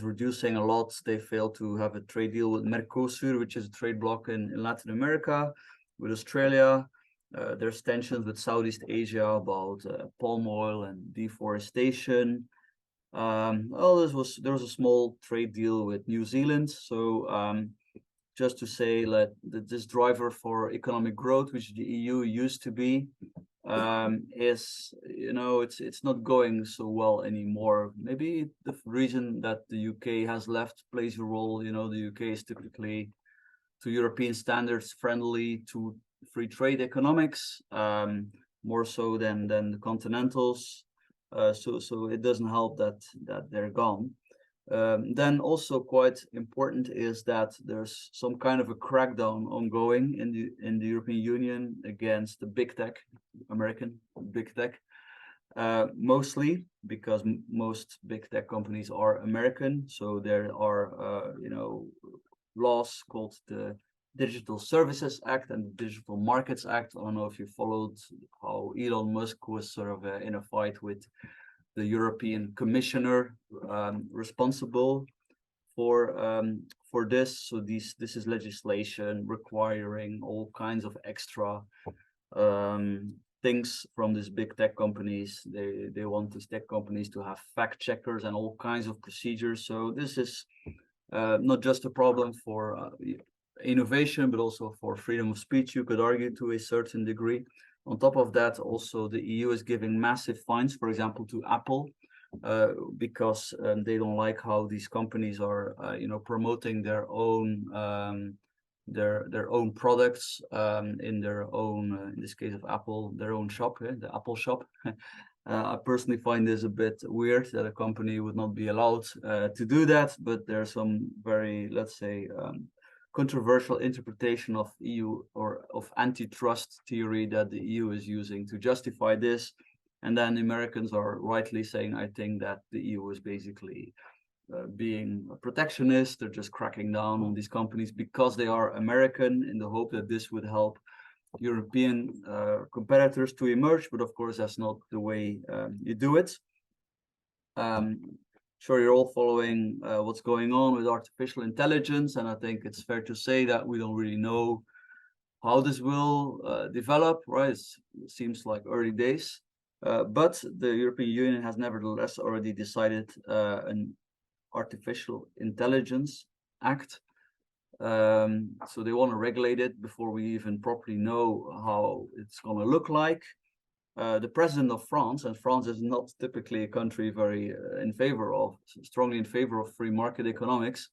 reducing a lot. They failed to have a trade deal with Mercosur, which is a trade bloc in Latin America, with Australia. There's tensions with Southeast Asia about palm oil and deforestation. Well, there was a small trade deal with New Zealand. So just to say that this driver for economic growth, which the EU used to be, is, it's not going so well anymore. Maybe the reason that the UK has left plays a role. The UK is typically, to European standards, friendly to free trade economics, more so than the continentals. So it doesn't help that they're gone. Then also quite important is that there's some kind of a crackdown ongoing in the European Union against the big tech, American big tech, mostly because most big tech companies are American. So there are laws called the Digital Services Act and the Digital Markets Act. I don't know if you followed how Elon Musk was sort of in a fight with the European Commissioner responsible for this. So this is legislation requiring all kinds of extra things from these big tech companies. They want these tech companies to have fact checkers and all kinds of procedures. So this is not just a problem for innovation, but also for freedom of speech, you could argue, to a certain degree. On top of that, also the EU is giving massive fines, for example, to Apple, because they don't like how these companies are, promoting their own products in their own, in this case of Apple, their own shop, the Apple shop. I personally find this a bit weird that a company would not be allowed to do that, but there's some very, let's say, controversial interpretation of EU or of antitrust theory that the EU is using to justify this. And then the Americans are rightly saying, I think, that the EU is basically being a protectionist. They're just cracking down on these companies because they are American, in the hope that this would help European competitors to emerge. But of course, that's not the way you do it. Sure, you're all following what's going on with artificial intelligence, and I think it's fair to say that we don't really know how this will develop, right? It seems like early days, but the European Union has nevertheless already decided an Artificial Intelligence Act. So they want to regulate it before we even properly know how it's going to look like. The president of France, and France is not typically a country very strongly in favor of free market economics.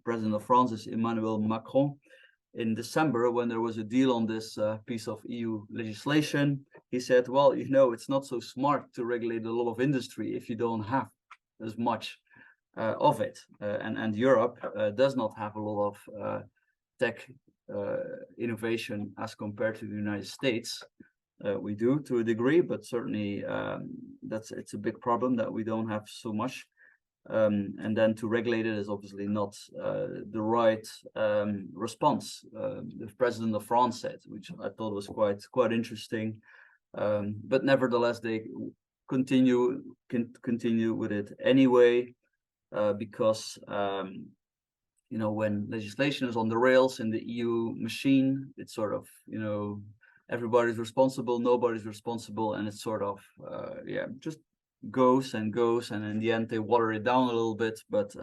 President of France is Emmanuel Macron. In December, when there was a deal on this piece of EU legislation, he said, well, it's not so smart to regulate a lot of industry if you don't have as much of it. And Europe does not have a lot of tech innovation as compared to the United States. We do to a degree, but certainly it's a big problem that we don't have so much. And then to regulate it is obviously not the right response. The president of France said, which I thought was quite interesting. But nevertheless, they continue with it anyway, because when legislation is on the rails in the EU machine, it's sort of everybody's responsible, nobody's responsible, and it's sort of just goes, and in the end they water it down a little bit. But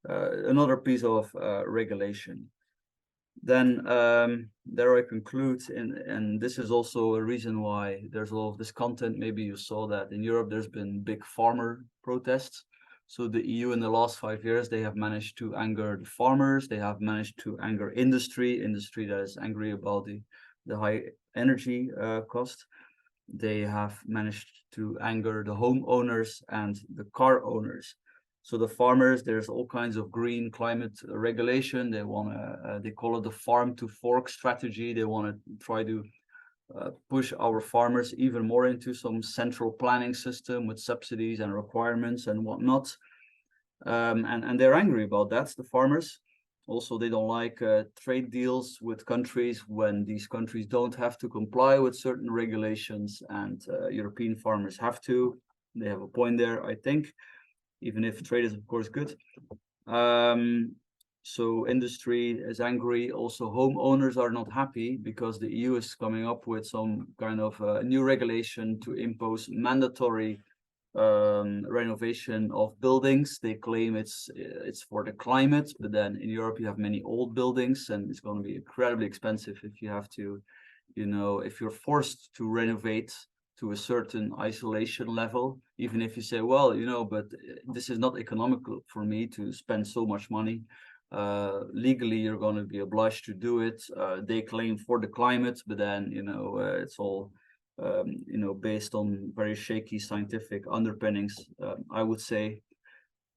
another piece of regulation. Then there I conclude, and this is also a reason why there's a lot of this content. Maybe you saw that in Europe there's been big farmer protests. So the EU in the last 5 years, they have managed to anger the farmers, they have managed to anger industry that is angry about the high energy cost. They have managed to anger the homeowners and the car owners. So the farmers, there's all kinds of green climate regulation. They they call it the farm to fork strategy. They want to try to push our farmers even more into some central planning system with subsidies and requirements and whatnot. And they're angry about that, the farmers. Also, they don't like trade deals with countries when these countries don't have to comply with certain regulations, and European farmers have to. They have a point there, I think, even if trade is, of course, good. So industry is angry. Also, homeowners are not happy because the EU is coming up with some kind of new regulation to impose mandatory renovation of buildings. They claim it's for the climate, but then in Europe you have many old buildings, and it's going to be incredibly expensive if you have to, you know, if you're forced to renovate to a certain isolation level, even if you say, well, you know, but this is not economical for me to spend so much money. Legally, you're going to be obliged to do it. They claim for the climate, but then, you know, it's all, you know, based on very shaky scientific underpinnings, I would say.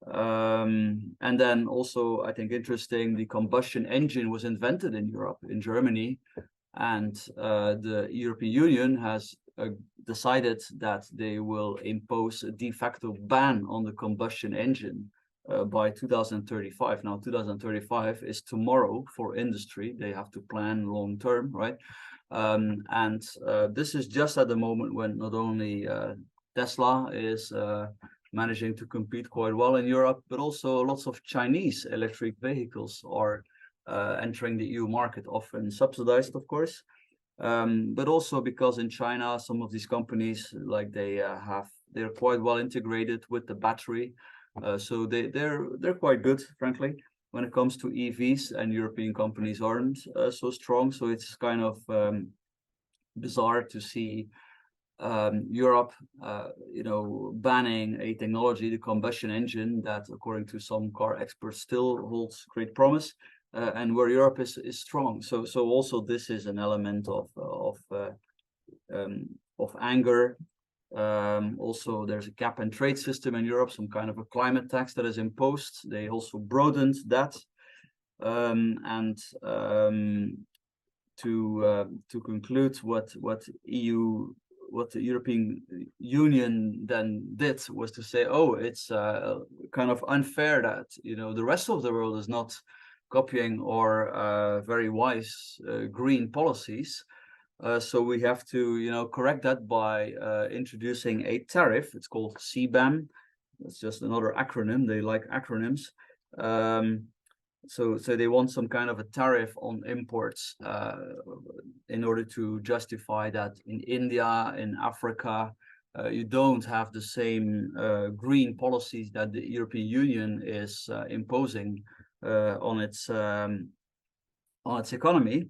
And then also, I think interesting, the combustion engine was invented in Europe, in Germany, and the European Union has decided that they will impose a de facto ban on the combustion engine by 2035. Now, 2035 is tomorrow for industry. They have to plan long term, right? And this is just at the moment when not only Tesla is managing to compete quite well in Europe, but also lots of Chinese electric vehicles are entering the EU market, often subsidized, of course. But also because in China, some of these companies, like they're quite well integrated with the battery. So they're quite good, frankly, when it comes to EVs, and European companies aren't so strong. So it's kind of bizarre to see Europe, you know, banning a technology, the combustion engine, that according to some car experts still holds great promise, and where Europe is strong. So also this is an element of anger. Also, there's a cap and trade system in Europe, some kind of a climate tax that is imposed. They also broadened that, and to conclude, what the European Union then did was to say, oh, it's kind of unfair that, you know, the rest of the world is not copying our very wise green policies. So we have to, you know, correct that by introducing a tariff. It's called CBAM. That's just another acronym. They like acronyms. So they want some kind of a tariff on imports in order to justify that in India, in Africa, you don't have the same green policies that the European Union is imposing on its economy.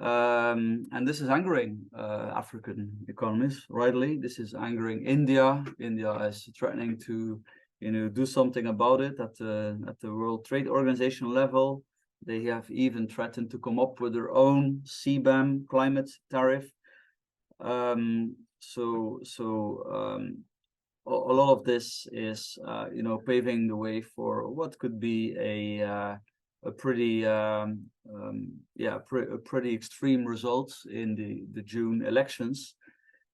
And this is angering African economies, rightly. This is angering India. India is threatening to, you know, do something about it at the World Trade Organization level. They have even threatened to come up with their own CBAM climate tariff. So a lot of this is, you know, paving the way for what could be a pretty pretty extreme results in the June elections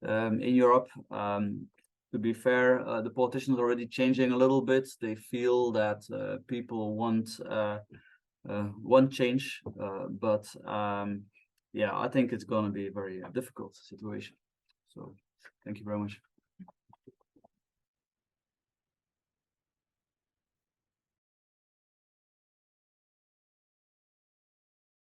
in Europe. To be fair, the politicians are already changing a little bit. They feel that people want change, but yeah, I think it's going to be a very difficult situation. So thank you very much.